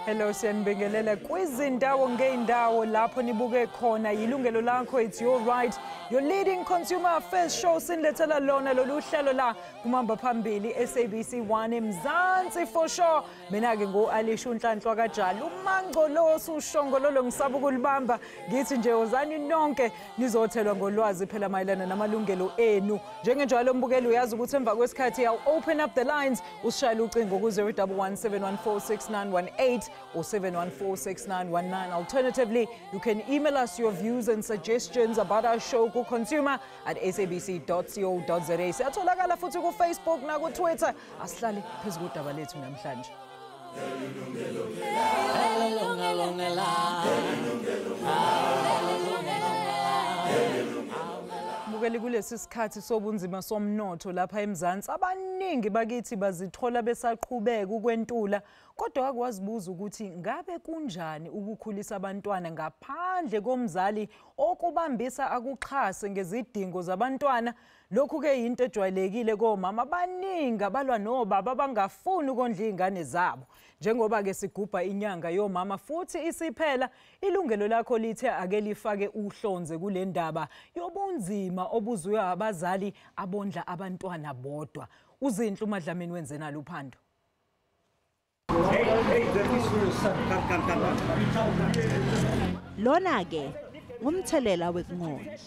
Hello, siyanibingelela kwizindawo ngeendawo lapho nibuke khona Yilungelo Lakho. It's your right. Your leading consumer affairs show sinilethela lona lolu hlelo la kumamba phambili SABC 1 eMzansi for sure. Mina-ke ngo-Alisha uNhlanhla kaJali umangcolosi ushongololo ngisaba ukulibamba ngithi nje wozani nonke nizothelwa ngolwazi phela mayelana namalungelo enu. Njengenjalo mbukeli uyazi ukuthi emva kwesikhathi yaw open up the lines usishayela ucingo ku 011-714-6918 or 714-6919. Alternatively, you can email us your views and suggestions about our show ku consumer@sabc.co.za. Siyatholakala futhi ku Facebook na ku Twitter. Asihlale phezu kodaba lethu namhlanje. Mukeli kulesi sikhathi sobunzima somnotho lapha eMzansi abaningi bakithi bazithola besaqhubeka ukwentula kodwa akwazibuza ukuthi ngabe kunjani ukukhulisa abantwana ngaphandle komzali okubambisa akuxhase ngezidingo zabantwana. Lokhu ke into ejwayelekile komama abaningi abalwa nobaba abangafuni ukondla izingane zabo. Njengoba ke sigubha inyanga yomama futhi isiphela, Ilungelo Lakho lithe ake lifake uhlonze kule ndaba yobunzima obuzwe abazali abondla abantwana bodwa. Uzinhlu Madlamini wenze nalo uphando. Lona ke ngumthelela wekungondla.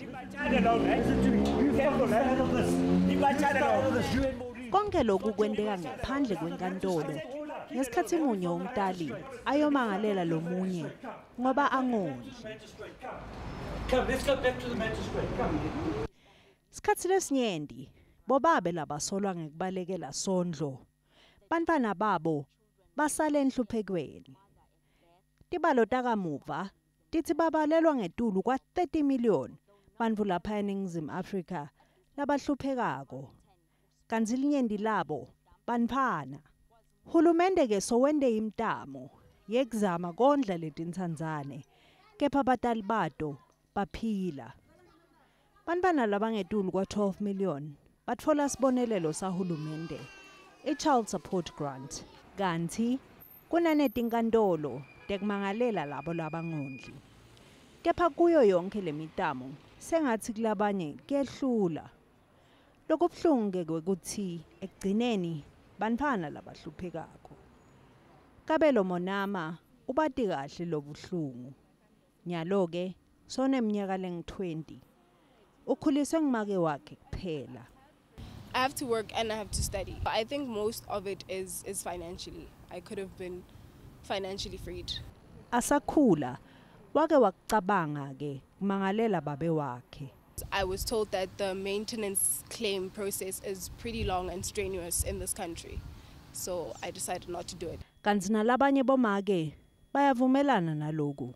Konke lokhu kwendeka ngaphandle kwenkantolo. Ngesikhathi munye umtali ayomangalela lo munye ngoba angondli. Let's go back to the magistrate. Isikhathi lesinyendi bobabe labasolwa ngekubalekela sondlo. Bantwana babo basale enhluphekweni. Tibalo takamuva tithi babalelwa ngetulu kwa 30 million bantu lapha eNingizimu Afrika labahluphekako. Kanti linyendi labo banphana. Hulumende ke sowende imtamo yekuzama kondla letinsanzane kepha batali bato baphila. Bantwana labangetulu kwa 12 million batfola sibonelelo sahulumende i-child support grant. Kanti kunanetinkantolo tekumangalela labo labangondli. Kepha kuyo yonke lemitamo sengathi kulabanye kuyehlula. Lokubhlungu ke ukuthi ekugcineni banphana labahluphekako. Kabelo Monama ubati kahle lobuhlungu. Nyalo ke soneminyaka lengu-20. Ukhuliswe ngumake wakhe kuphela. I have to work and I have to study. I think most of it is financially. I could have been financially freed. Asakhula wake wakucabanga ke kumangalela babe wakhe. I was told that the maintenance claim process is pretty long and strenuous in this country. So I decided not to do it. Kanti nalabanye bomake bayavumelana naloku.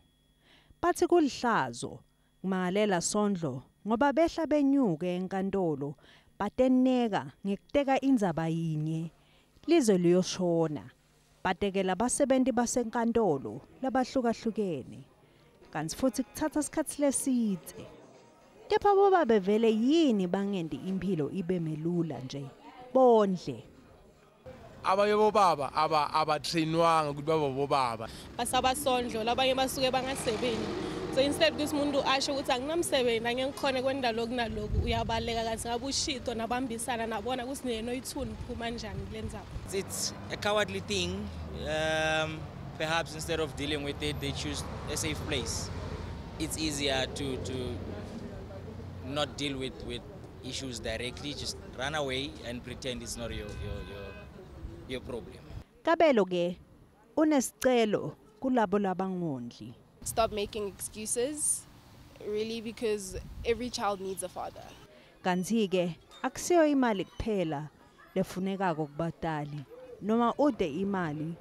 Bathi kulihlazo kumangalela sondlo ngoba behla benyuke enkantolo bateneka ngekuteka indzaba yinye lizo liyoshona. Batekela basebenti basenkantolo labahlukahlukene. Kanti futhi kuthatha isikhathi leside. Kepha boba bevele yini bangendi impilo ibe melula nje bondle. Abanye bobaba abatrainwanga ukuthi baba bobaba. Basabasondlo labanye basuke bangasebenzi. So instead ukuthi umuntu asho ukuthi anginamsebenzi angikhona kwenda lokhu nalokhu uyabaleka kanti ngabe ushito nabambisana nabona kusineno ithuni phuma kanjani kulenzaba. It's a cowardly thing. Perhaps instead of dealing with it they choose a safe place. It's easier to not deal with issues directly, just run away and pretend it's not your problem. Kabelo ke unesicelo kulabo labangondli. Stop making excuses, really, because every child needs a father. Kanti ke akusiyo imali kuphela lefunekako kubatali noma ude imali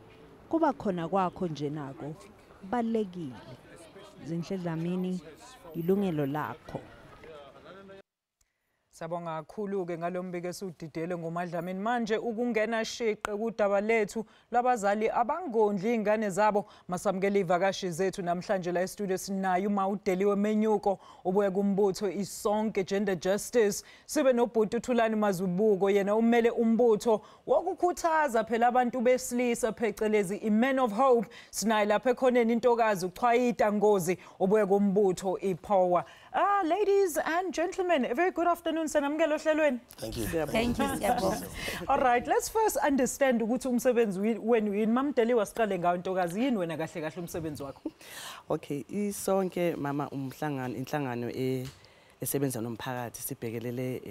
kuba khona kwakho nje nako kubalekile. Zinhle Dlamini, Yilungelo Lakho. Sabonga kakhulu-ke ngalombiko esudidele ngoMadlamini. Manje ukungena shiqe kudaba lethu labazali abangondli ingane zabo. Masamukela ivakashi zethu namhlanje la estudio sinayo uMawudeliwe Menyuko obuye kumbutho isonke Gender Justice. Sibe nobhuti uThulani Mazibuko yena umele umbutho wokukhuthaza phela abantu besilisa phecelezi iMen of Hope. Sinayi lapha ekhoneni intokazi uChwayita Ngozi obuye kumbutho iPower. Ladies and gentlemen, a very good afternoon. Sanamukela ohlelweni. Thank you. Thank you, Siyabonga. All right, let's first understand ukuthi umsebenzi wenu yini. Mamdeliwe siqale ngawo ntokazi, yini wena kahle kahle umsebenzi wakho? Okay, isonke mama inhlangano esebenza nomphakathi sibhekelele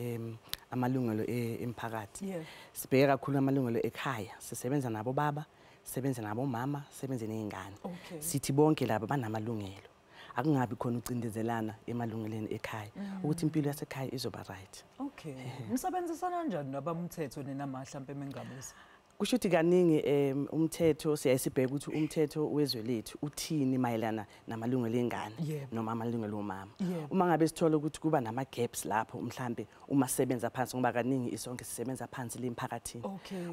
amalungelo emphakathi. Sibheka kakhulu amalungelo ekhaya. Sisebenza nabo baba, sisebenza nabo mama, sisebenza nezingane. Sithi bonke laba banamalungelo. Akungabi khona ucindezelana emalungeleni ekhaya ukuthi impilo yasekhaya izoba right. Okay. Nisebenzisana kanjani nabamthetho nina mhlambe mengabuza? Kusho ukuthi kaningi umthetho siyasibheka ukuthi umthetho wezwe lethu uthini mayelana namalungelo engane noma amalungelo omama. Uma ngabe sithola ukuthi kuba nama gaps lapho mhlambe uma sisebenza phansi ngoba kaningi isonke sisebenza phansi lemphakathini.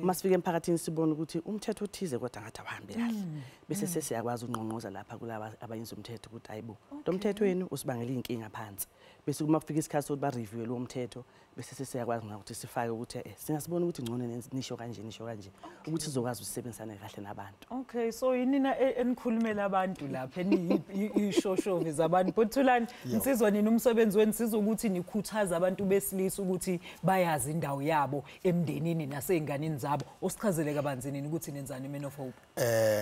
Uma sifika emphakathini sibona ukuthi umthetho uthize kodwa ngathi awuhambe kahle. Bese sesiyakwazi ungqongqoza lapha kulabo abayenza umthetho ukuthi hayibo lo mthetho wenu usibangela inkinga phansi. Bese kuma kufika isikhathi sokuthi ba review lo mthetho bese sesiyakwazi ukuthi sifake ukuthi singasibona ukuthi ngcono nisho kanje ukuthi sizokwazi usebenzisana kahle nabantu. Okay, so yinina enikhulumela abantu lapha ishoshovi zabantu. But Thulani, insizwa nini umsebenzi wenu sizokuthi nikhuthaza abantu besilisa ukuthi bayazi indawo yabo emndenini naseyinganeni zabo. Osichazele kabanzi nini ukuthi nenzani Men of Hope?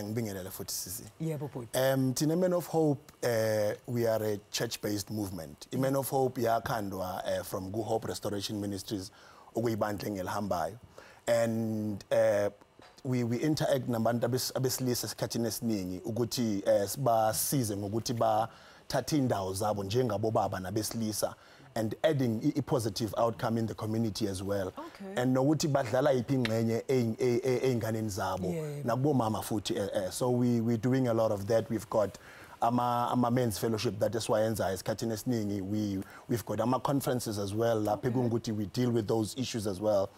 Ngibingelele futhi sisi. Yebo bhuti. Thina Men of Hope we are a church-based movement. Men of Hope yakhandwa from Good Hope Restoration Ministries okuyibandla engelihambayo. And we interact nabantu abesilisa esikhathini esiningi ukuthi sibasize ngokuthi bathathe indawo zabo njengabo baba nabesilisa and adding a positive outcome in the community as well. And nokuthi badlala iphi ingxenye einganeni zabo nakubo mama futhi. So we're doing a lot of that. We've got ama men's fellowship that is why enza esikhathini esiningi we've got ama conferences as well lapho ukuthi we deal with those issues as well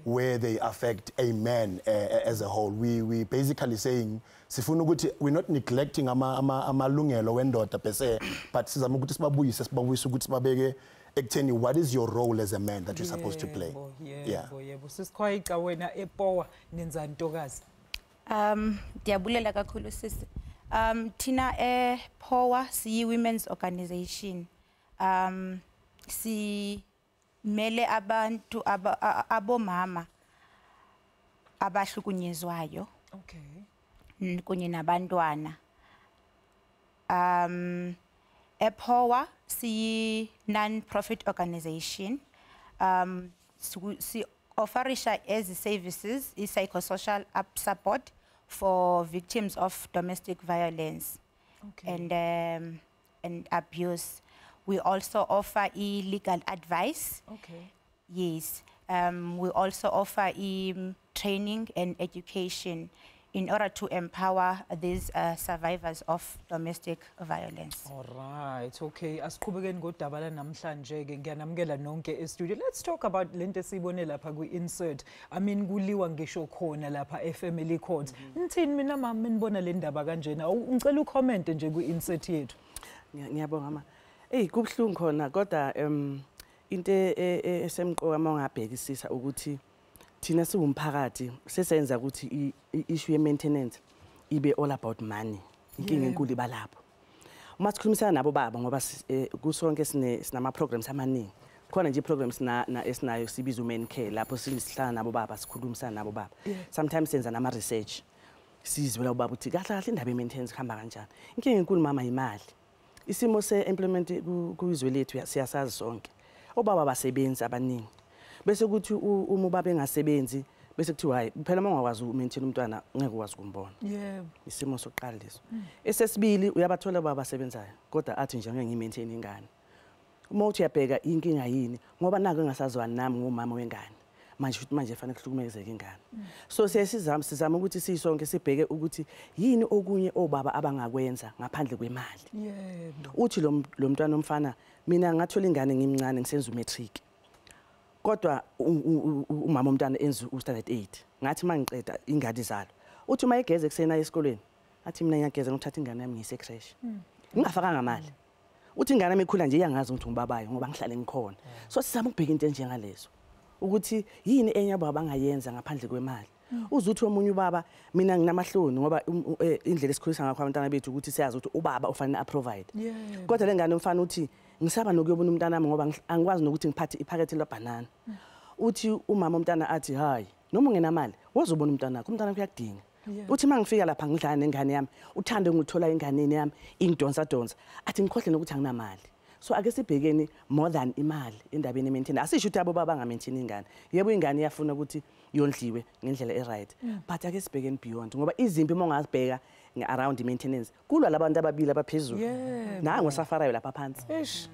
where they affect a man as a whole. We basically saying sifuna ukuthi we're not neglecting amalungelo wendoda per se, but sizama ukuthi sibabuyise ukuthi sibabeke ekutheni what is your role as a man that you're supposed to play. Yebo sisikhwayika wena ePower nenzani ntokazi? Ndiyabulela kakhulu sisi. Tina Power siyi women's organization. Si mele abantu abomama abahlukunyezwayo. Kunye nabantwana. Power siyi non-profit organization. Si offerisha as services is psychosocial support for victims of domestic violence and abuse. We also offer legal advice. Yes. We also offer training and education in order to empower these survivors of domestic violence. All right, okay. Asiqhubekeni ngodaba la namhlanje ke ngiyanamukela nonke e-studio. Let's talk about lento esibone lapha ku-insert. I mean kuliwa ngisho khona lapha e-family court. Nithini mina mama nibona le ndaba kanjena? Ngicela ucomment nje ku-insert yethu. Ngiyabonga mama. Kubhlungu khona kodwa into esemqoka mawungabhekisisa ukuthi thina siwumphakathi sesenza ukuthi issue ye maintenance ibe all about money. Inkinga enkulu ibalapho. Uma sikhulumisana nabo baba ngoba kusonke sinama programs amaningi. Khona nje programs esinayo sibiza umen care lapho sihlala nabo baba sikhulumisana nabo baba. Sometimes senza nama research. Sizwela ubaba ukuthi kahle kahle indaba ye maintenance khamba kanjani. Inkinga enkulu mama imali. Isimo se-implement kuyizwe lethu siyasazi sonke. Obaba basebenzi abaningi. Bese kuthi uma ubaba engasebenzi bese kuthiwa hayi phela mangakwazi ukumaintain umntwana ngeke ukwazi ukumbona. Isimo sokuqala leso. Esesibili uyabathola baba asebenzayo kodwa athi nje ngeke ngimaintain ingane. uma uthi uyabheka inkinga yini ngoba nako engasazwani nami ngumama wengane manje fanele kuhlukumezeke ingane so sizama ukuthi sisonke sibheke ukuthi yini okunye obaba abangakwenza ngaphandle kwemali yebo uthi lo mntwana omfana mina ngathola ingane ngimncane ngisenza umatric kodwa umama omntwana enza u-standard 8 ngathi mangiqeda ingadi zalo uthi uma igeze kusena esikolweni athi mina ngiyageza ngithatha ingane yami ngiyise crash ngingafakanga imali uthi ingane yami ikhula nje iyangazi ukuthi ngibabayo ngoba ngihlale ngikhona so sizama ukubheka into enjengalezo ukuthi yini enye ababa bangayenza ngaphandle kwemali uzuthi omunye ubaba mina nginamahloni ngoba indlela esikhulisa ngakho abantwana bethu ukuthi siyazi ukuthi ubaba ufanele aprovide kodwa lengane umfana uthi ngisaba nokuyobona umntana wami ngoba angikwazi nokuthi ngiphathe iphakethe labanana uthi umama umntana athi hayi noma ungenamali wozobona umntana wakho umntana uyakudinga uthi mangifika lapha ngidlala nengane yami uthande ngithola inganeni yami ingidonsa athi ngikhohle nokuthi anginamali so ake sibhekeni more than imali endabeni ye-maintenance asisho ukuthi abo baba banga-maintain ingane yebo ingane iyafuna ukuthi yondliwe ngendlela e-right but ake sibhekeni beyond ngoba izimpi uma ungazibheka around i-maintenance kulwa labantu ababili abaphezulu nango safarayo lapha phansi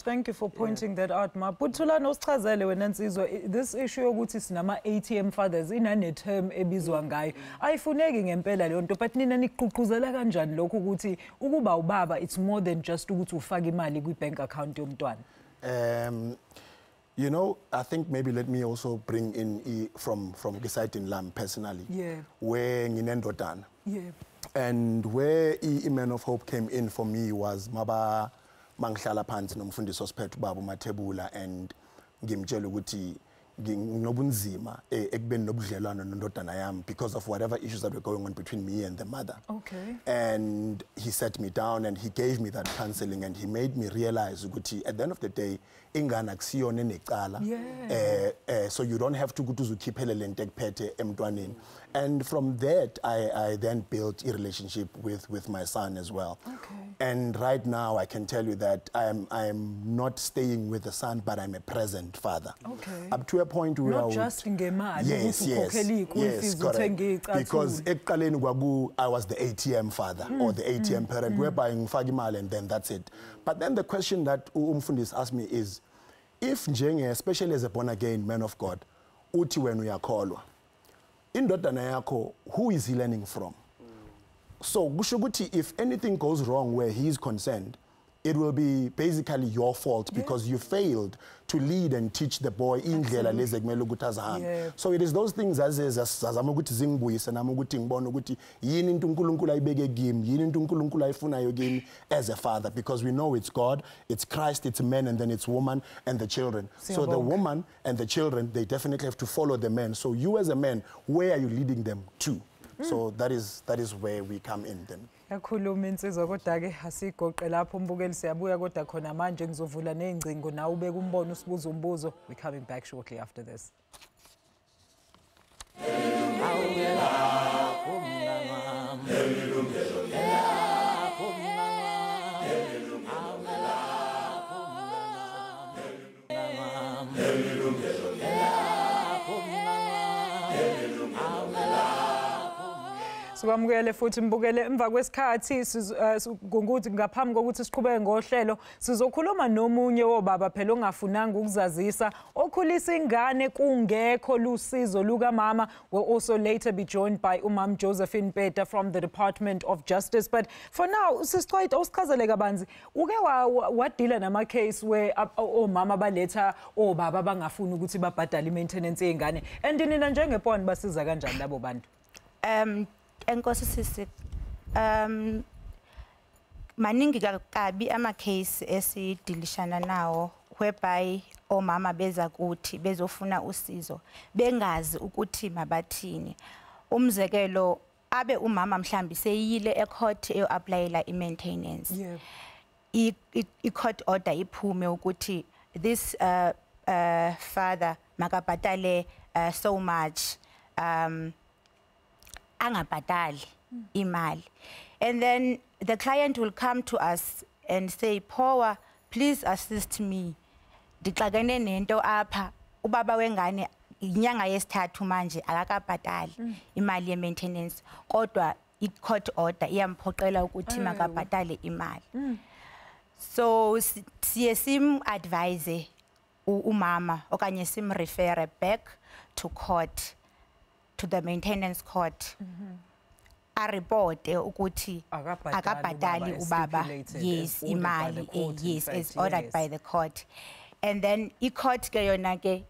thank you for pointing that out ma Buthulani usichazele wena Nsizwa this issue yokuthi sinama ATM fathers inane term ebizwa ngayo ayifuneki ngempela leyo nto but nina niqhuquzela kanjani lokho ukuthi ukuba ubaba it's more than just ukuthi ufake imali kwi-bank account yomntwana You know, I think maybe let me also bring in from Gesite in Lam personally, where nginendodana. And where Man of Hope came in for me was maba mangihlala phansi nomfundisi osiphethe ubaba uMathebula and ngimtshela ukuthi nginobunzima ekubeni nobudlelwano nendodana yami because of whatever issues that were going on between me and the mother. And he sat me down and he gave me that counseling and he made me realize ukuthi at the end of the day ingane akusiyona enecala so you don't have to go to uzukhiphele into ekuphethe emntwaneni. And from that I then built a relationship with my son as well. And right now I can tell you that I'm not staying with the son but I'm a present father. Up to a point where not just ngemali yes, correct. Because ekuqaleni kwaku I was the ATM father or the ATM parent whereby ngifaka imali and then that's it. But then the question that umfundisi asked me is if especially as a born again man of God uthi wena uyakholwa indodana yakho who is he learning from? So kusho ukuthi if anything goes wrong where he is concerned it will be basically your fault because you failed to lead and teach the boy indlela lezi ekumele ukuthi azihambe. So it is those things azama ukuthi zingibuyise nami ukuthi ngibone ukuthi yini into uNkulunkulu ayibeke kimi yini into uNkulunkulu ayifunayo kimi as a father because we know it's God, it's Christ, it's man and then it's woman and the children. So the woman and the children they definitely have to follow the man. So you as a man where are you leading them to? So that is where we come in then. Yakhuluma Insizwa kodwa ke asigoqe lapho umbukeli siyabuya kodwa khona manje ngizovula nezingcingo nawe ubeka umbono usibuza umbuzo. We coming back shortly after this. Sikwamukele futhi mbukele emva kwesikhathi ngokuthi ngaphambi kokuthi siqhubeke ngohlelo sizokhuluma nomunye wobaba phela ongafunanga ukuzazisa okhulisa ingane kungekho lusizo luka mama. Will also later be joined by Umam Josephine Beta from the Department of Justice. But for now sisichwayita usichazele kabanzi uke wadila nama case where omama baletha obaba bangafuni ukuthi babhadale i-maintenance yengane and nina njengeponi basiza kanjani labo bantu? Enkosi sisi maningi kabi ama case esidilishana nawo whereby omama beza kuthi bezofuna usizo bengazi ukuthi mabathini. Umzekelo abe umama mhlambi seyile ecourt eyoapplyela i-maintenance i-court order iphume ukuthi this father makabhatale so much angabhatali imali and then the client will come to us and say Power please assist me ndixakene nento apha ubaba wengane inyanga yesithathu manje akakabhatali imali ye maintenance kodwa i-court order iyamphoqela ukuthi makabhatale imali. So siye sim-advise umama okanye sim-refere back to court, to the maintenance court. Aripote ukuthi akabhadali ubaba, yes, imali, yes, as ordered by the court. And then i-court ke yona ke,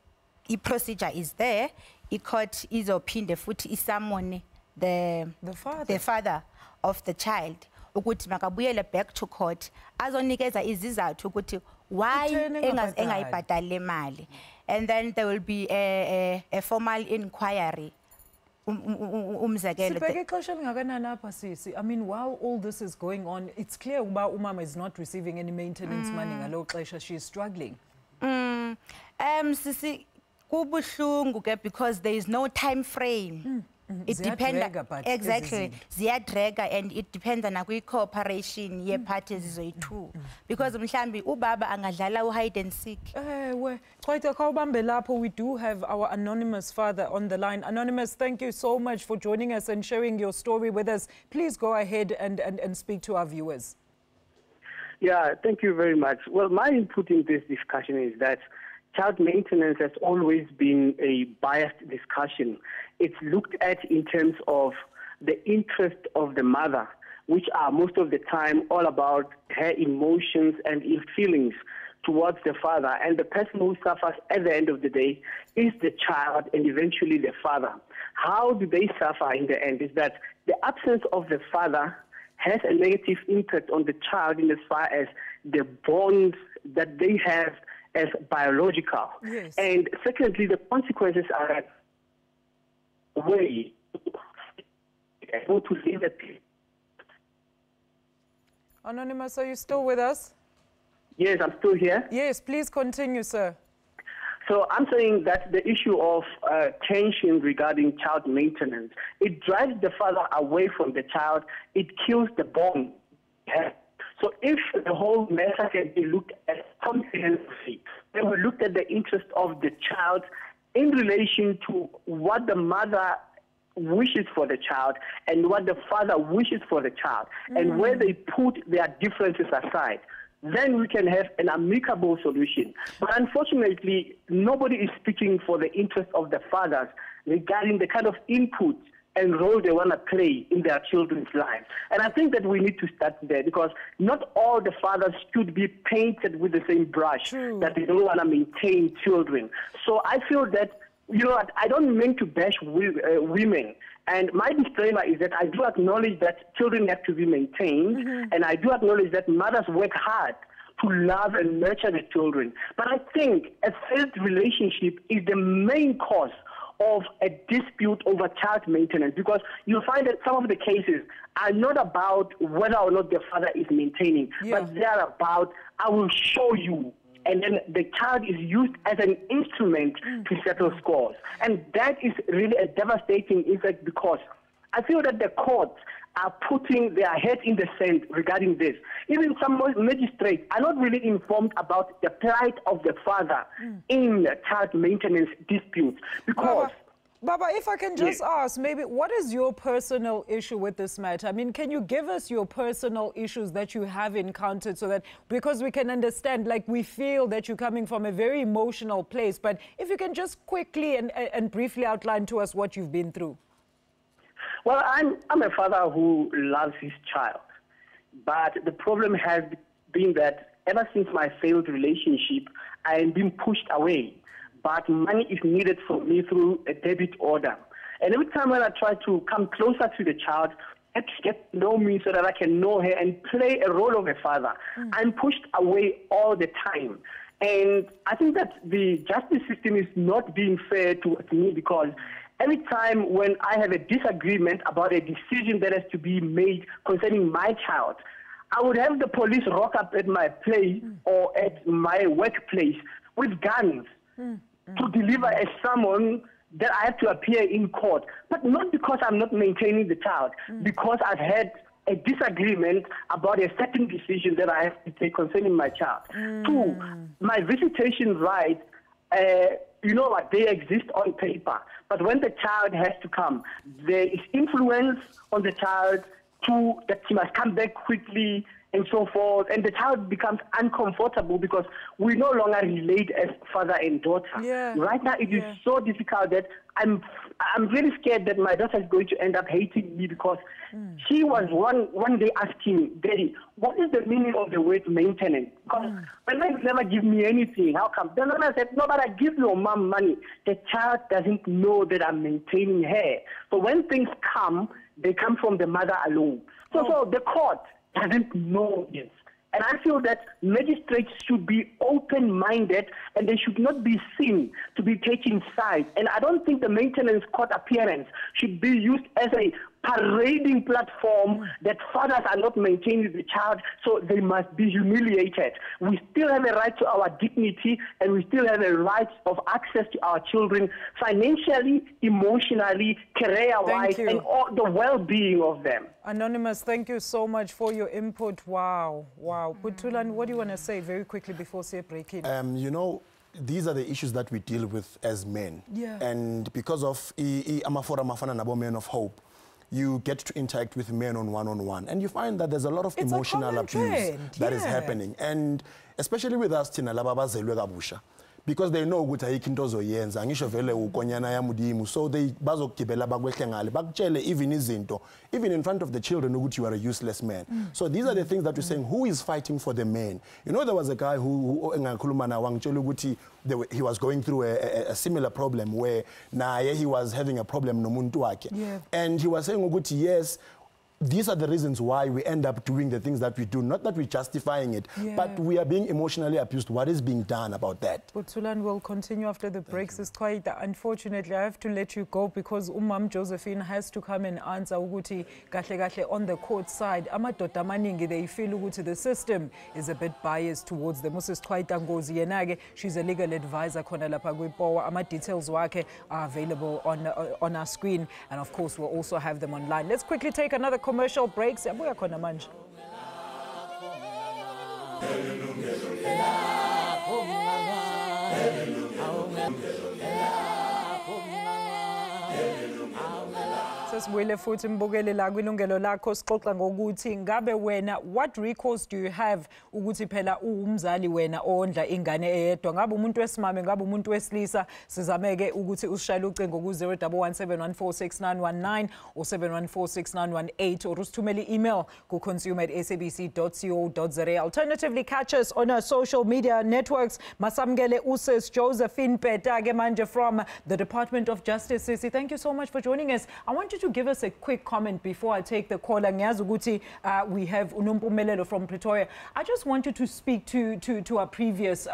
i-procedure is there. I-court izophinde futhi isamone the father of the child ukuthi makabuyele back to court azonikeza izizathu ukuthi why engayibhadali le mali. And then there will be a formal inquiry. I mean, while all this is going on, it's clear that umama is not receiving any maintenance money ngalo xesha. She is struggling. Sisi kubuhlungu ke because there is no time frame. It depends exactly. Ziyadrega, and it depends on the cooperation ye parties too. Because mhlambi ubaba angadlala hide and seek. We do have our anonymous father on the line. Anonymous, thank you so much for joining us and sharing your story with us. Please go ahead and speak to our viewers. Yeah, thank you very much. Well, my input in this discussion is that child maintenance has always been a biased discussion. It's looked at in terms of the interest of the mother, which are most of the time all about her emotions and ill feelings towards the father. And the person who suffers at the end of the day is the child and eventually the father. How do they suffer in the end? Is that the absence of the father has a negative impact on the child in as far as the bonds that they have as biological. Yes. And secondly, the consequences are way able to live at. Anonymous, are you still with us? Yes, I'm still here. Yes, please continue, sir. So I'm saying that the issue of tension regarding child maintenance, it drives the father away from the child. It kills the bond. So if the whole matter can be looked at comprehensively, then we looked at the interest of the child in relation to what the mother wishes for the child and what the father wishes for the child, and where they put their differences aside, then we can have an amicable solution. But unfortunately, nobody is speaking for the interest of the fathers regarding the kind of input and role they want to play in their children's lives. And I think that we need to start there, because not all the fathers should be painted with the same brush that they don't want to maintain children. So I feel that, you know, I don't mean to bash women. And my disclaimer is that I do acknowledge that children have to be maintained, and I do acknowledge that mothers work hard to love and nurture the children. But I think a failed relationship is the main cause of a dispute over child maintenance, because you'll find that some of the cases are not about whether or not the father is maintaining, but they are about, I will show you. And then the child is used as an instrument to settle scores. And that is really a devastating effect, because I feel that the courts are putting their head in the sand regarding this. Even some magistrates are not really informed about the plight of the father in child maintenance disputes. Because Baba, if I can just ask, maybe, what is your personal issue with this matter? I mean, can you give us your personal issues that you have encountered, so that, because we can understand, like, we feel that you're coming from a very emotional place, but if you can just quickly and briefly outline to us what you've been through. Well, I'm a father who loves his child, but the problem has been that ever since my failed relationship, I am being pushed away. But money is needed for me through a debit order. And every time when I try to come closer to the child, I get to know me so that I can know her and play a role of a father, I'm pushed away all the time. And I think that the justice system is not being fair towards me, because every time when I have a disagreement about a decision that has to be made concerning my child, I would have the police rock up at my place or at my workplace with guns to deliver a summons that I have to appear in court. But not because I'm not maintaining the child, because I've had a disagreement about a certain decision that I have to take concerning my child. Two, my visitation rights, you know what, they exist on paper. But when the child has to come, there is influence on the child that he must come back quickly, and so forth, and the child becomes uncomfortable because we no longer relate as father and daughter. Yeah. Right now, it is so difficult that I'm really scared that my daughter is going to end up hating me because she was one day asking, Daddy, what is the meaning of the word maintenance? Because my mom never give me anything. How come? Then I said, no, but I give your mom money. The child doesn't know that I'm maintaining her. So when things come, they come from the mother alone. So the court doesn't know this. And I feel that magistrates should be open-minded and they should not be seen to be taking sides. And I don't think the maintenance court appearance should be used as a parading platform that fathers are not maintaining the child, so they must be humiliated. We still have a right to our dignity, and we still have a right of access to our children financially, emotionally, career-wise, and all the well-being of them. Anonymous, thank you so much for your input. Wow, wow. Butulan, what do you want to say very quickly before we break in? You know, these are the issues that we deal with as men. Yeah. And because of Amafora Mafana Nabo Men of Hope, you get to interact with men on one-on-one. And you find that there's a lot of emotional abuse that is happening. And especially with us, Tina Lababazelwe Gabusha. Because they know ukuthi ayikho into ozoyenza ngisho vele ukonyana yamudimu, so they bazokugibela bakwehle ngale bakutshele even izinto even in front of the children ukuthi you are a useless man. So these are the things that we're saying, who is fighting for the men? You know, there was a guy who engakhuluma nawo angitshela ukuthi he was going through a similar problem where naye he was having a problem nomuntu wakhe, and he was saying ukuthi yes, these are the reasons why we end up doing the things that we do. Not that we're justifying it, but we are being emotionally abused. What is being done about that? Butulan will continue after the breaks. It's quite unfortunately, I have to let you go because Umam Josephine has to come and answer ukuthi kahle on the court side. Amadoda amaningi, they feel ukuthi the system is a bit biased towards them. Mrs. Kwaita Ngozi Yenage, she's a legal advisor khona lapha kwiPower. Ama details wakhe are available on our screen, and of course we'll also have them online. Let's quickly take another commercial break. Siyabuya khona manje. Sesibuyele futhi mbukeli la kwilungelo lakho sixoxa ngokuthi ngabe wena what recourse do you have ukuthi phela umzali wena ondla ingane eyedwa, ngabe umuntu wesimame ngabe umuntu wesilisa, sizameke ukuthi usishayele ucingo ku 0117146919 or 71469118 or usithumele email ku consumer@sabc.co.za. Alternatively, catch us on our social media networks. Masamgele Usis Josephine Peta ke manje from the Department of Justice. Sisi, thank you so much for joining us. I want you to give us a quick comment before I take the call. Ngiyazi ukuthi we have Unompumelelo from Pretoria. I just want you to speak to our previous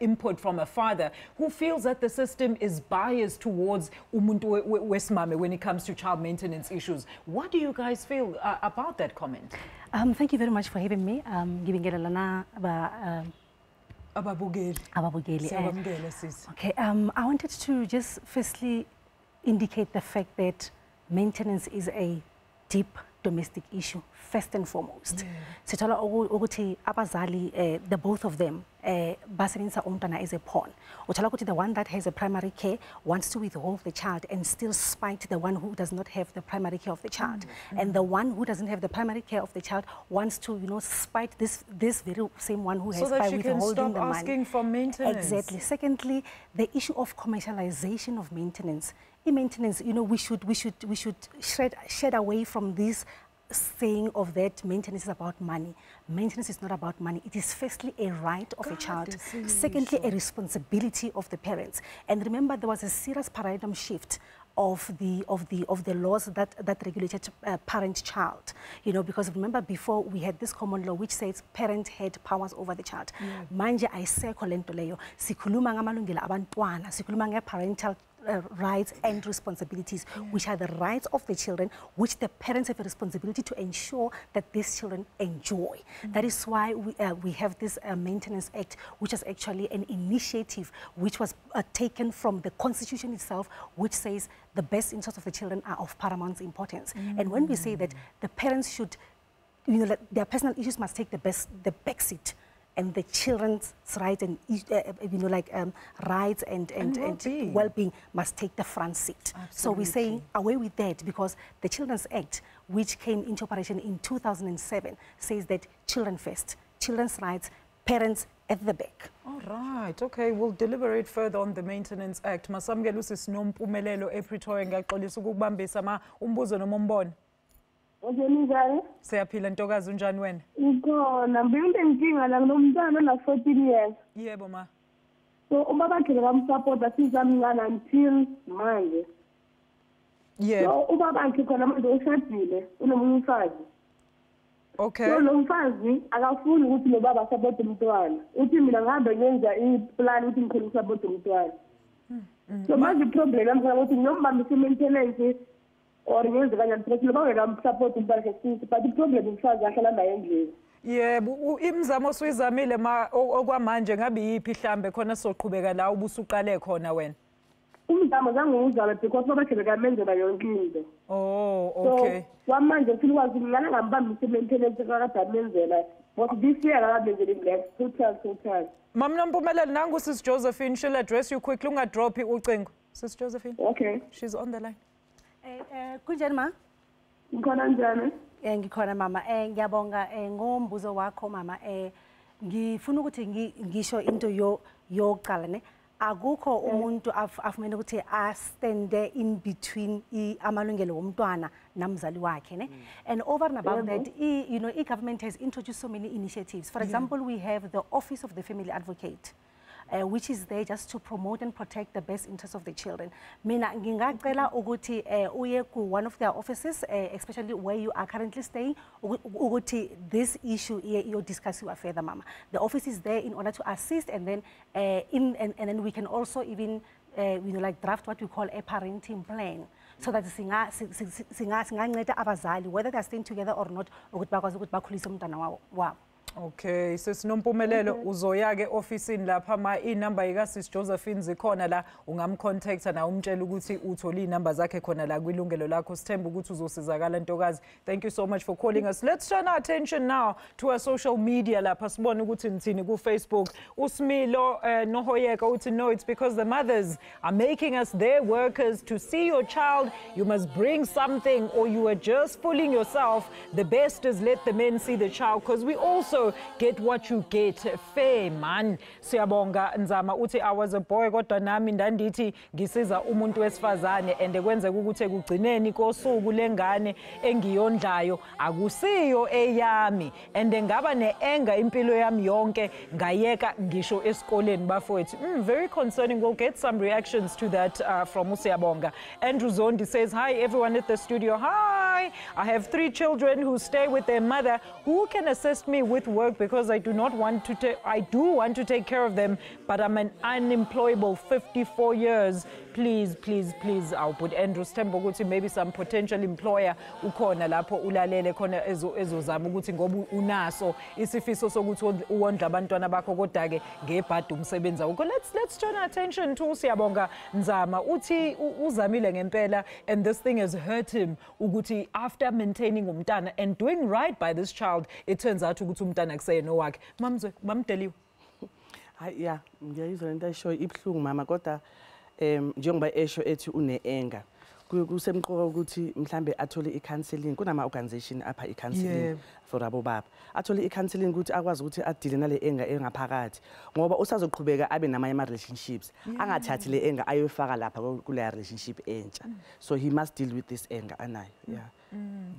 input from a father who feels that the system is biased towards umuntu wesimame when it comes to child maintenance issues. What do you guys feel about that comment? Thank you very much for having me. Yilungelo lana ababukeli. Okay, I wanted to just firstly indicate the fact that maintenance is a deep domestic issue, first and foremost. Sithola ukuthi abazali, the both of them, basebenzisa umntwana as a pawn. Uthola ukuthi the one that has a primary care wants to withhold the child and still spite the one who does not have the primary care of the child. And the one who doesn't have the primary care of the child wants to, you know, spite this very same one who has by withholding the money. Asking for maintenance. Exactly. Secondly, the issue of commercialization of maintenance. In maintenance, you know, we should shed away from this saying of that maintenance is about money. Maintenance is not about money. It is firstly a right of a child. Secondly, a responsibility of the parents. And remember, there was a serious paradigm shift of the laws that regulated parent-child. You know, because remember before we had this common law which says parent had powers over the child. Manje ayisekho lento leyo. Sikhuluma ngamalungelo abantwana, sikhuluma nge-parental rights and responsibilities, which are the rights of the children, which the parents have a responsibility to ensure that these children enjoy. That is why we have this Maintenance Act, which is actually an initiative which was taken from the Constitution itself, which says the best interests of the children are of paramount importance. And when we say that the parents should, you know, their personal issues must take the back seat, and the children's rights and rights and well-being must take the front seat. Absolutely. So we're saying away with that, because the Children's Act, which came into operation in 2007, says that children first, children's rights, parents at the back. All right, okay, we'll deliberate further on the Maintenance Act. Masamukela uSisinompumelelo ePretoria, ngiyaxolisa ukubambisa umbuzo noma umbono. Njani? Siyaphila Ntokazi, unjani wena? Ukhona, nginenkinga la kunomntwana ona 14 years. Yebo ma. So ubaba wakhe bekamsupport sisamncane until manje. Yebo. So ubaba wakhe khona manje ushadile, unomunye umfazi. Okay. So lo mfazi akafuni ukuthi lo baba support umntwana. Uthi mina ngihambe ngenza iplan ukuthi ngikhona support umntwana. So manje problem yami ukuthi ngiyomambisa maintenance or ngenze kanjani because lo baba bekamsupport umntwana kesinto, but iproblem umfazi ahlala naye endlini. Yebo, imizamo osuyizamile okwamanje ngabe yiphi mhlambe khona soqhubeka la ubusuqale khona wena? Umzamo zangiwuzame because baba khe bekamenzela yonke into. Oh, okay. So kwamanje ufuna ukwazi ngingana ngambambisa maintenance kakade amenzela. But this year akabenzeli next total. Mama Nompumelelo, nangu Sis Josephine, she'll address you quickly, ungadrophi ucingo. Sis Josephine. Okay. She's on the line. Kunjani ma? Ngikhona njani? Ngikhona mama. Ngiyabonga ngombuzo wakho mama. Ngifuna ukuthi ngisho into yoqala ne. Akukho umuntu afumene ukuthi astande in between amalungelo womntwana namzali wakhe ne. And over and above that, government has introduced so many initiatives. For example, we have the Office of the Family Advocate, which is there just to promote and protect the best interests of the children. Mina ngingacela ukuthi uye ku one of their offices, especially where you are currently staying, ukuthi this issue you discuss further, mama. The office is there in order to assist, and then and then we can also even draft what we call a parenting plan, so that singanceda abazali whether they are staying together or not, ukuthi bakwazi ukuthi bakhulise umntwana wabo. Okay, Sisinompumelelo uzoya-ke ofisini lapha inamba yika Sis Josephine zikhona la, ungamcontacta na umtshela ukuthi uthole inamba zakhe khona la kwilungelo lakho. Sithemba ukuthi uzosizakala Ntokazi. Thank you so much for calling us. Let's turn our attention now to our social media lapha sibone ukuthi nithini ku Facebook. Usmilo Nohoyeka uthi no, it's because the mothers are making us their workers. To see your child, you must bring something or you are just fooling yourself. The best is let the men see the child, because we also get what you get. Fair man. Siyabonga Nzama uthi I was a boy kodwa nami ndandithi ngisiza umuntu wesifazane and kwenzeka ukuthi ekugcineni kosuku lengane engiyondlayo akusiyo eyami and ngaba neenga impilo yami yonke ngayeka ngisho esikoleni bafowethu. Very concerning. We'll get some reactions to that from Usiyabonga. Andrew Zondi says, hi everyone at the studio. Hi, I have 3 children who stay with their mother. Who can assist me with work, because I do want to take care of them, but I'm an unemployable 54 years. Please. I'll put Andrew Stembo ukuthi maybe some potential employer ukhona lapho ulalele khona ezozama ukuthi ngoba unaso isifiso sokuthi uwondla abantwana bakho kodwa ke ngebhadi umsebenzi wakho. Let's turn our attention to Siyabonga Nzama uthi uzamile ngempela, and this thing has hurt him ukuthi after maintaining umntana and doing right by this child, it turns out ukuthi umntana kuseyena wakhe. Mamdeliwe. Yeah, ngiyayizwa lento ayisho ibhlungu mama, kodwa njengoba esho ethi une-anger kusemqoka ukuthi mhlambe athole i-counseling. Kunama organization apha i-counseling for abobaba, athole i-counseling ukuthi akwazi ukuthi adile nale anger engaphakathi, ngoba usazoqhubeka abe namanye ama-relationships, angathathi le anger ayofaka lapha kule relationship entsha. So he must deal with this anger anayo.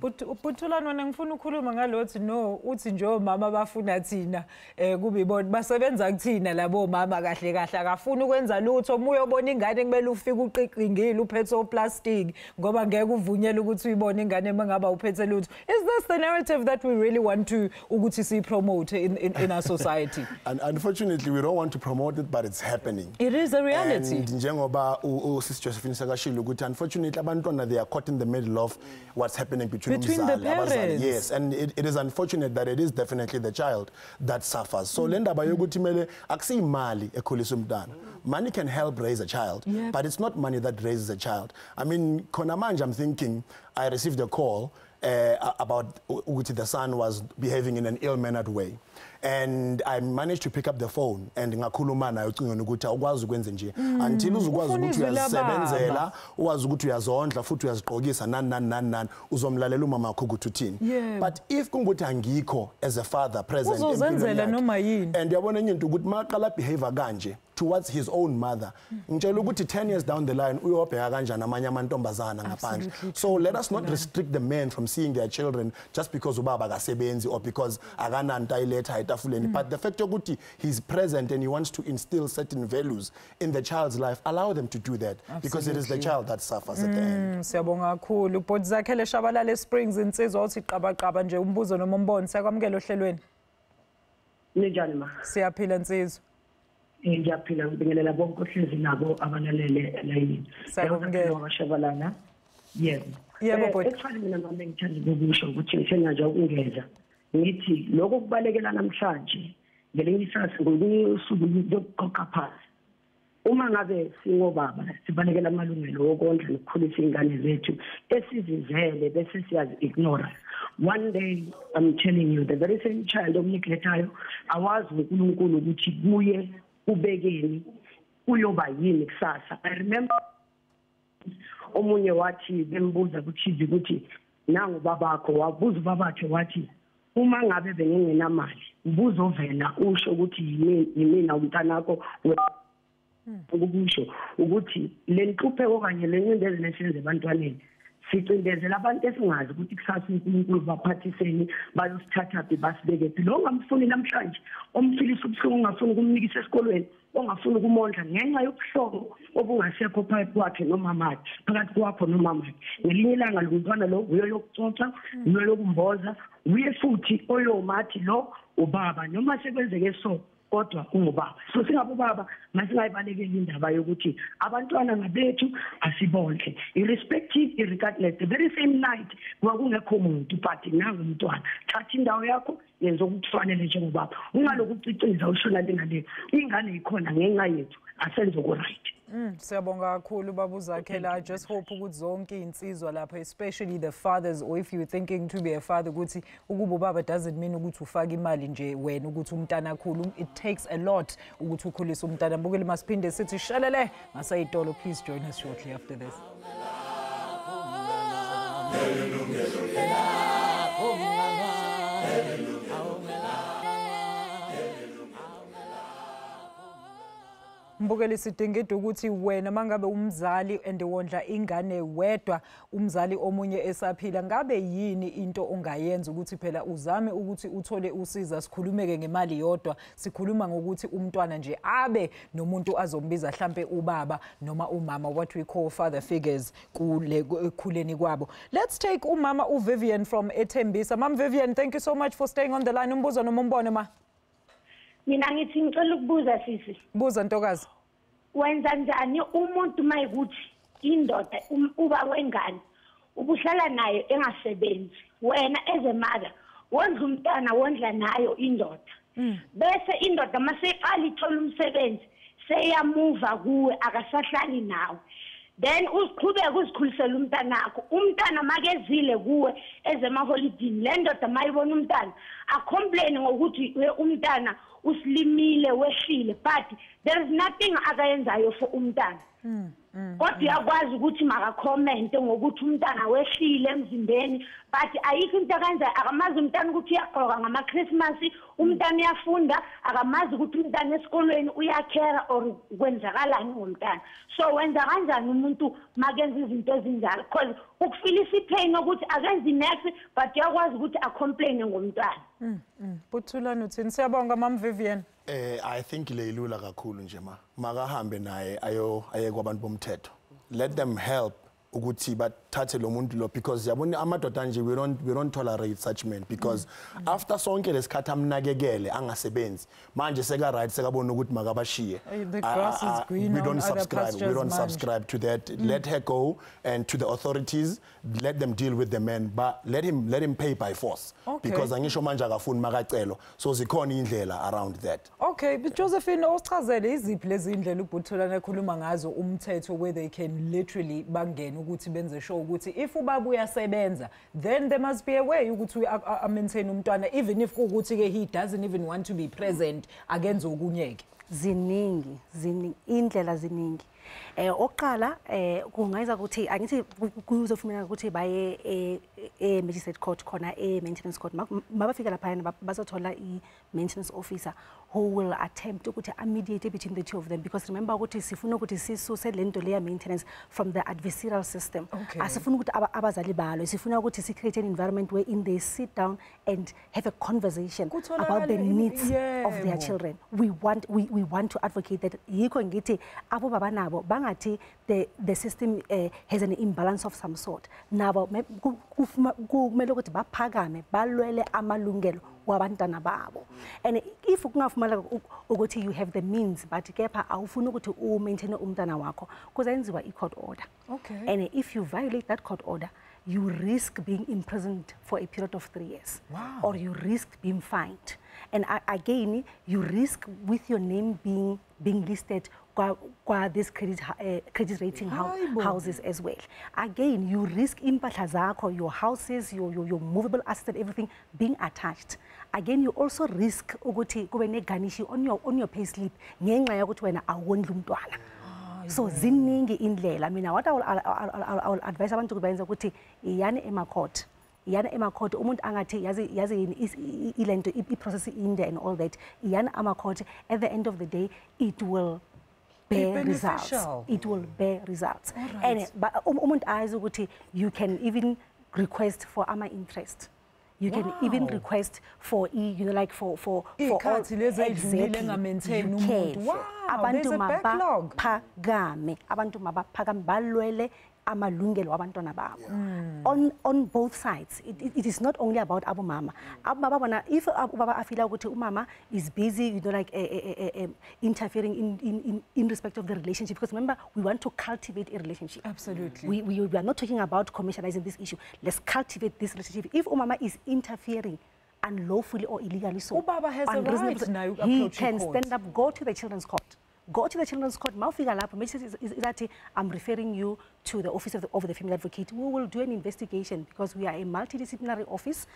But Thulani ngifuna ukukhuluma ngalothi no, uthi nje omama bafuna thina kube ibona basebenza kuthina labo mama kahle akafuna ukwenza lutho. Uma uyobona ingane kumele ufike uqiqingile uphethe oplastic ngoba ngeke uvunyele ukuthi uyibone ingane mangaba uphethe lutho. Is this the narrative that we really want to ukuthi si promote in our society? And unfortunately we don't want to promote it, but it's happening. It is a reality. And njengoba Sis Josephine sakashilo ukuthi unfortunately abantwana they are caught in the middle of what's happening between the parents. Yes, and it is unfortunate that it is definitely the child that suffers. So lenda bayokuthi mele akusi imali ekhulisa umntana. Money can help raise a child, but it's not money that raises a child. I mean, khona manje I'm thinking I received a call about the son was behaving in an ill-mannered way. And I managed to pick up the phone and ngakhuluma naye ucingweni ukuthi awukwazi ukwenza nje until uzokwazi ukuthi uyazisebenzela uwazi ukuthi uyazondla futhi uyazigqokisa nani uzomlalela umama wakho ukuthi uthini. But if kungukuthi angikho as a father present uzozenzela noma yini and yabona enye into ukuthi maqala behavior kanje towards his own mother ngitshela ukuthi 10 years down the line uyobheka kanjani amanye amantombazana ngaphandle. So let us not restrict the men from seeing their children just because ubaba akasebenzi or because akananto ayiletha etafuleni. But the fact yokuthi he's present and he wants to instill certain values in the child's life, allow them to do that. Because it is the child that suffers at the end. Siyabonga kakhulu. But Zakhele Shabalala Springs insizwa othi qabaqaba nje umbuzo noma umbono siyakwamukela ohlelweni. Ninjani ma? Siyaphila insizwa. Ngiyaphila ngibingelela bonke ohlezi nabo abanalele elayini. Siyakwamukela Shabalala. Yebo. Yebo but ekufanele mina mama ngithanda ukusho ukuthi ngithena nje ukungeza. Ngithi lokho kubalekela namhlanje ngelinye isasi ngokusuku lokuqoqa phansi. Uma ngabe singobaba sibalekela amalungelo okondla nokukhulisa ingane zethu esizizele bese siyazi ignore. One day I'm telling you the very same child omniglectayo awazi uNkulunkulu ukuthi kuye ubekeni uyoba yini kusasa. I remember omunye wathi bembuza ukuthi nangu babakho wabuza babakhe wathi uma ngabe bengingenamali ubuzovela usho ukuthi yimina umntanakho ukusho ukuthi le nhluphe kanye le ncindezelo lesenze abantwaneni sicindezela abantu esingazi ukuthi kusasa uNkulunkulu baphathiseni bayosithatha basibeke lo ngamfuni namhlanje omfilisa ubuhlungu ungafuni ukumnikisa esikolweni ongafuni ukumondla ngenxa yobuhlobo obungasekho phakathi kwakhe nomamakhe phakathi kwakho nomamakhe ngelinye ilanga lumntwana lo uyo yokucoca uyo yokumboza uye futhi oyomathi lo ubaba noma sekwenzeke so kodwa ungubaba. So singabobaba masingayibalekeli indaba yokuthi abantwana ngabethu asibondle irrespective irregardless the very same night kwakungekho umuntu but nangu umntwana thatha indawo yakho yenza ukufanele njengobaba ungalokuciciza ushona lengane ingane ikhona ngenxa yethu asenze okuright. Siyabonga kakhulu baba Zakhele. I just hope ukuthi zonke insizwa lapha especially the fathers or if you thinking to be a father ukuthi ukuba ubaba doesn't mean ukuthi ufaka imali nje wena ukuthi umntana akhulu. It takes a lot ukuthi ukhulise umntana. Mbukele masiphinde sithi shalele ngasayitolo. Please join us shortly after this. Mbukeli sidingida ukuthi wena mangabe umzali andewondla ingane wedwa umzali omunye esaphila ngabe yini into ongayenza ukuthi phela uzame ukuthi uthole usiza sikhulumeke ngemali yodwa sikhuluma ngokuthi umntwana nje abe nomuntu azombiza mhlambe ubaba noma umama what we call father figures kulekhuleni kwabo. Let's take umama uVivian from Ethembisa. Mam Vivian, thank you so much for staying on the line. Umbuzo noma umbono ma? Mina ngithi ngicela ukubuza sisi. Buza ntokazi. Wenza njani umuntu mayikuthi indoda uba wengane ubuhlala naye engasebenzi wena as a mother wondla umntana wondla nayo indoda bese indoda maseqala ithola umsebenzi seyamuva kuwe akasahlali nawe then uziqhubeka uzikhulisela umntanakho umntana makezile kuwe ezemaholidini le ndoda mayibona umntana acomplain ngokuthi umntana usilimile wehlile but there is nothing akayenzayo for umntana kodwa uyakwazi ukuthi maka comment ngokuthi umntana wehlile emzimbeni but ayikho into akanza akamazi umntana ukuthi uyaqoka ngama Christmas umntana uyafunda akamazi ukuthi umntana esikolweni uyakhera or kwenzakalani ngomntana so wenza kanjani umuntu makenza izinto ezinjalo because ukufilisa ipain ukuthi akenzi next but uyakwazi ukuthi acomplain ngomntana Buthulani uthini siyabonga mam Vivian. I think leyilula kakhulu nje makahambe naye aye kwabantu bomthetho. Let them help ukuthi bathathe lo muntu lo because yabona amadoda nje we don't tolerate such men because after sonke lesikhathi amnakekele angasebenzi manje seka right sekabona ukuthi makabashiye. The grass is green. We don't subscribe to that. Let her go and to the authorities let them deal with the men but let him pay by force because angisho manje akafuni makacelo so zikhona indlela around that. Okay, but Josephine osichazele iziphi lezi indlela uButhulani ekhuluma ngazo umthetho where they can literally bangena kanjani ukuthi benze sure ukuthi if ubaba uyasebenza then there must be a way ukuthi maintain umntwana even if ukuthi ke he doesn't even want to be present akenze okunyeke. Ziningi indlela ziningi. Oqala kungayiza ukuthi angithi kuzofuneka ukuthi baye magistrate court khona maintenance court mabafika lapha bazothola maintenance officer who will attempt ukuthi mediate between the two of them, because remember ukuthi sifuna ukuthi sisuse lento leya maintenance from the adversarial system. Asifuna ukuthi abazali balo, sifuna ukuthi create an environment where in they sit down and have a conversation about the needs of their children. We want to advocate that. Yikho ngithi abo baba nabo bangathi the system has an imbalance of some sort. Nabo kumele ukuthi baphakame balwele amalungelo wabantwana babo. And if kungafumala ukuthi you have the means but kepha awufuna ukuthi maintain umntana wakho kuzenziwa i-court order. And if you violate that court order, you risk being imprisoned for a period of 3 years. Or you risk being fined. And again, you risk with your name being listed kwa these credit rating houses as well. Again, you risk impahla zakho, your houses, your movable assets and everything being attached. Again, you also risk ukuthi kube neganishi on your payslip ngenxa yokuthi wena awondla umntwana. So ziningi indlela. Mina what I will advise abantu ukubenza ukuthi iyane ema-court. Iyana ema-court umuntu angathi yazi ilento i-process inde and all that. Iyana ama-court, at the end of the day it will bear results. It will bear results. And umuntu azi ukuthi you can even request for interest. You can even request for like for all exactly. Abantu mabaphakame balwele amalungelo wabantwana babo. On both sides, it is not only about Abu Mama. Abu Baba, if Abu Baba feel like Umama is busy, like interfering in respect of the relationship, because remember we want to cultivate a relationship. Absolutely. We are not talking about commercializing this issue. Let's cultivate this relationship. If Umama is interfering unlawfully or illegally, so Ubaba has a right now. He can stand up, go to the children's court. Go to the children's court. I'm referring you to the office of the family advocate. We will do an investigation because we are a multidisciplinary office,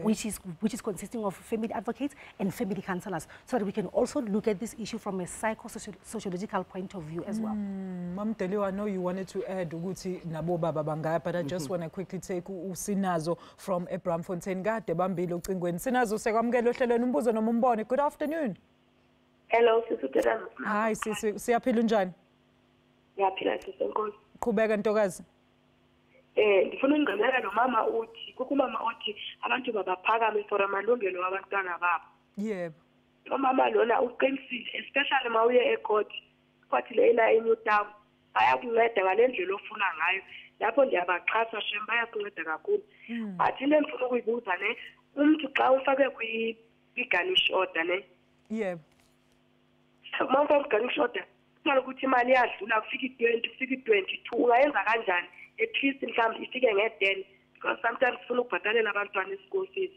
which is consisting of family advocates and family counselors, so that we can also look at this issue from a psychosociological point of view as well. Ma'am Telio, I know you wanted to add Uguti Nabo Baba Bangaya, but I just want to quickly take Usinazo from Ebramfontein Gade Bambilo Tingwen. Sinazo Segamgelo Numbuzo no Mumbone. Good afternoon. Hello, Sister Teresa. Hi, Sister. Siyaphila njani? Siyaphila Sister Nkosi. Qhubeka Ntokazi. Ndifuna ukungqinela nomama uthi kukumama uthi abantu babaphakame for amalungelo wabantwana babo. Yebo. Umama lona uqinisile, especially mawuye ecourt. Court lena eNew Town bayakunceda ngalendlela ofuna ngayo. Lapho ndiyabaxhasa shem bayakunceda kakhulu. But into endifuna ukuyibuza ne umuntu xa ufake kwi-garnish order ne. Yebo. Mawufaka kwi-garnish order kumele ukuthi imali yadlula kufika i-20 kufika i-22 ungayenza kanjani at least mhlawumbe ifike nge-10 because sometimes ufuna ukubhatalela abantwana i-school fees.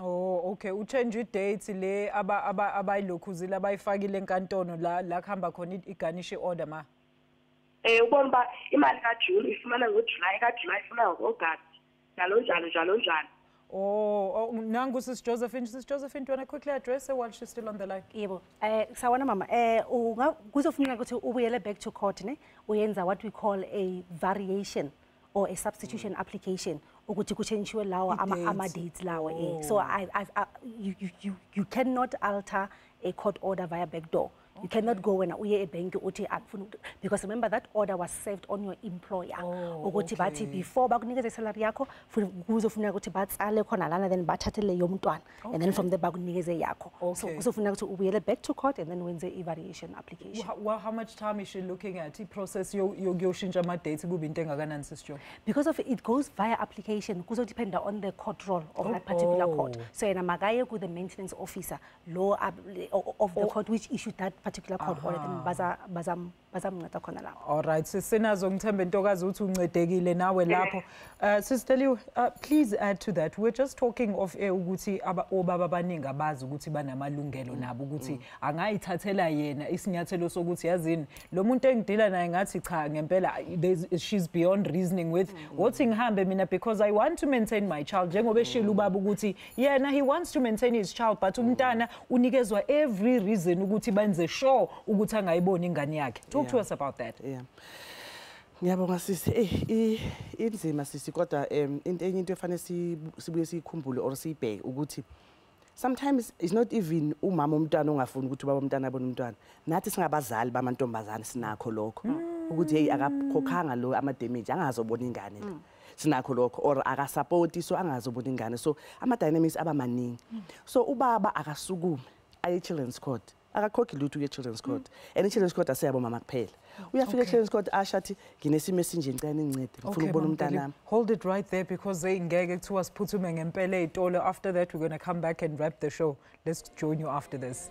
Oh, okay. Uchange i-date le abayilokhuzile abayifakile enkantolo la kuhamba khona i-garnish order ma. Ubona uba imali kaJune ifumana ngoJuly kaJuly ifuna ngo-August njalo njalo. Oh, nangu Sis Josephine. Sis Josephine, do you want to quickly address her while she's still on the line? Yebo. Sawana mama, kuzofuneka ukuthi ubuyele back to court ne uyenza what we call a variation or a substitution application ukuthi kuchangewe lawa ama dates lawa. So you cannot alter a court order via back door. You cannot go when uye ebank uthi because remember that order was served on your employer. Ukuthi bathi before bakunikeza salary yakho kuzofuneka ukuthi batsale khona lana then bathathe le yomntwana and then from there bakunikeze yakho. So kuzofuneka ukuthi ubuyele back to court and then wenze i-variation application. How much time is she looking at? I-process yoshintsha ama-dates kube into engakanani sister? Because of it goes via application kuzodependa on the court role of that particular court. So yena makaye ku the maintenance officer law of the court which issued that particular court order, then bazamnceda khona lapho. All right, sisinazo ngithemba intokazi uthi uncedekile nawe lapho. Sister Liu, please add to that. We're just talking of ukuthi obaba abaningi abazi ukuthi banamalungelo nabo ukuthi angayithathela yena isinyathelo sokuthi yazini lo muntu engidila naye ngathi cha ngempela she's beyond reasoning with what ngihambe mina because I want to maintain my child njengoba eshila ubaba ukuthi yena he wants to maintain his child but umntana unikezwa every reason ukuthi benze sure ukuthi angayiboni ingane yakhe. Talk to us about that. Yeah. Ngiyabonga sisi inzima sisi kodwa into efanele sibuye sikhumbule or sibheke ukuthi sometimes it's not even umama umntwana ongafuni ukuthi ubaba umntwana abone umntwana nathi singabazali bamantombazana sinakho lokho ukuthi hey akakhokhanga lo ama damage angazobona ingane la sinakho lokho or akasupport so angazobona ingane so ama dynamics abamaningi so ubaba akasukume ayi children's court akakhokhi lutho ke children's court and children's court asiyabo mama kuphela uyafika children's court ashathi nginesimo esinje ngicela nincede ngifuna ukubona umntana nami. Hold it right there because they ngeke kuthiwa siphuthume ngempela ezitolo. After that we're going to come back and wrap the show. Let's join you after this.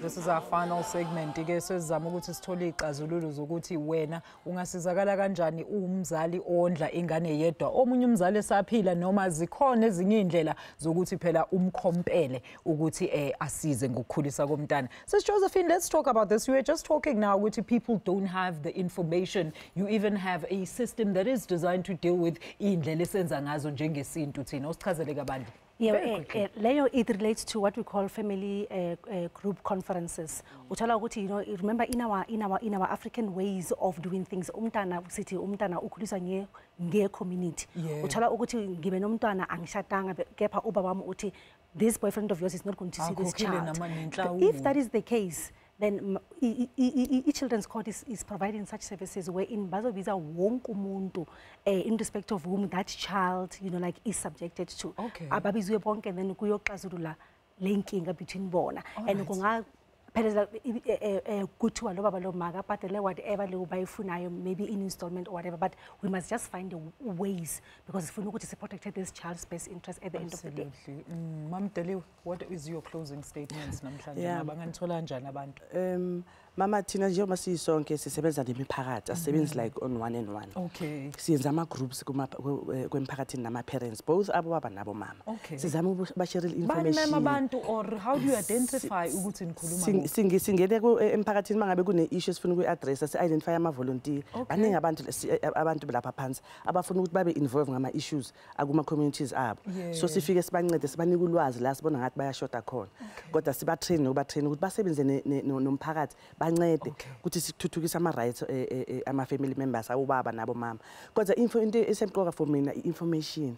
This is our final segment. Ke sezama ukuthi sithole ixazululo zokuthi wena ungasizakala kanjani umzali ondla ingane yedwa omunye umzali esaphila noma zikhona ezinye indlela zokuthi phela umkhompele ukuthi asize ngokukhulisa komntana. Sis Josephine, let's talk about this. We were just talking now ukuthi people don't have the information. You even have a system that is designed to deal with indlela esenza ngazo njengesintu thina. Usichazele kabanzi. Yeah, Leo, it relates to what we call family group conferences. Uthala ukuthi, you know, remember in our African ways of doing things, umntana sithi umntana ukhulisa nge community. Uthala ukuthi ngibe nomntwana angishatanga kepha ubaba wami uthi this boyfriend of yours is not going to see this child. If that is the case, then children's court is providing such services wherein bazobiza wonke umuntu in respect of whom that child, you know, like is subjected to. Ababizwe bonke and then kuyoxazulula le nkinga between bona. And kunga pheleza kuthiwa lo baba lo maka bhatele whatever le ubayifunayo maybe in installment or whatever, but we must just find ways because if we know to protect this child's best interest at the end of the day. Mama Deliu, what is your closing statements namhlanje? Banganithola njani abantu? Mama thina njengoba sisonke sisebenza nemiphakathi asebenzi like on one and one. Okay. Siyenza ama groups kwemphakathini nama parents both abo baba nabo mama. Sizama ukubashare information. Bani abantu or how do you identify ukuthi nikhuluma? Singene emphakathini mangabe kune issues sifuna ukuaddress si identify ama volunteer. Baningi abantu lapha phansi abafuna ukuthi babe involved ngama issues akuma communities abo. So sifike sibancede sibanika ulwazi la sibona ngathi bayashota khona. Kodwa siba train ukuthi basebenze nomphakathi bancede ukuthi sithuthukise ama rights ama family members abobaba nabo mama. Kodwa into esemqoka for mina information.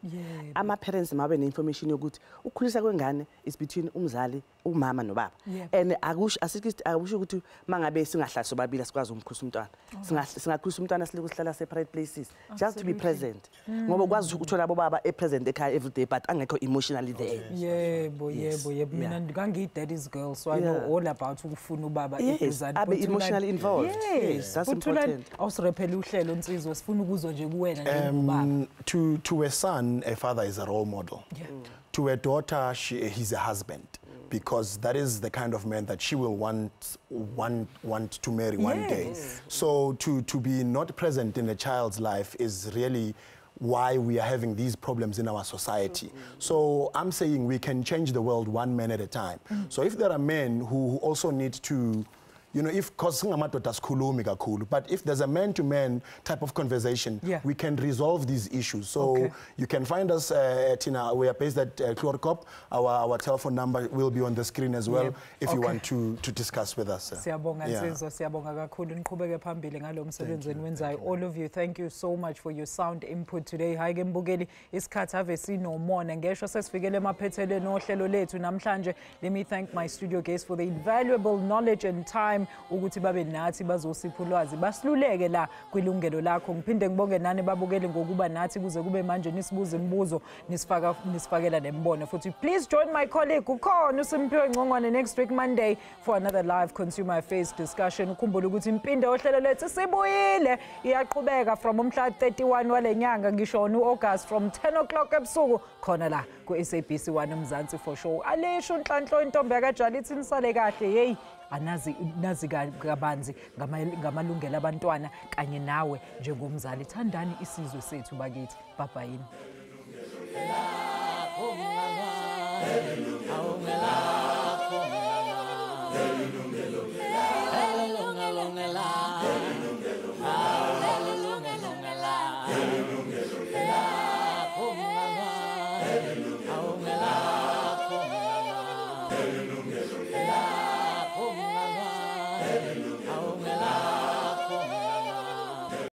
Ama parents mabe ne information yokuthi ukukhulisa kwengane is between umzali umama nobaba. And akusho ukuthi mangabe singahlala sobabili sikwazi umkhulisa umntwana. Singakhulisa umntwana sihlala separate places just to be present. Ngoba kwazi ukuthola abobaba present ekhaya every day but angekho emotionally there. Yebo. Mina ngikangi daddy's girl so I know all about ukufuna ubaba present. Abe emotionally involved. Yes, that's important. Awusirephela uhlelo nsizwe sifuna ukuzwa nje kuwena njengobaba. To a son, a father is a role model. To a daughter, he's a husband. Because that is the kind of man that she will want to marry one day. So to be not present in a child's life is really why we are having these problems in our society. So I'm saying we can change the world one man at a time. So if there are men who also need to, you know, but if there's a man-to-man type of conversation, we can resolve these issues. So you can find us, Tina, we are based at Chlorkop. Our telephone number will be on the screen as well if you want to discuss with us. All of you, thank you so much for your sound input today. Let me thank my studio guests for the invaluable knowledge and time time ukuthi babe nathi bazosipha ulwazi basiluleke la kwilungelo lakho. Ngiphinde ngibonge nani babukeli ngokuba nathi kuze kube manje nisibuza imibuzo nisifakela nembono futhi. Please join my colleague ukhona uSimphiwe Ngcongwane next week Monday for another live consumer affairs discussion. Ukhumbule ukuthi impinde ohlelo lethu sibuyile iyaqhubeka from umhla 31 walenyanga ngisho uAugust from 10 o'clock ebusuku khona la ku SABC 1 uMzansi for sure. Alisho Nhlanhlo intombi yakajali ithi nisale kahle hey nazi kabanzi ngamalungelo abantwana kanye nawe njengomzali thandani isizwe sethu bakithi. Bye bye.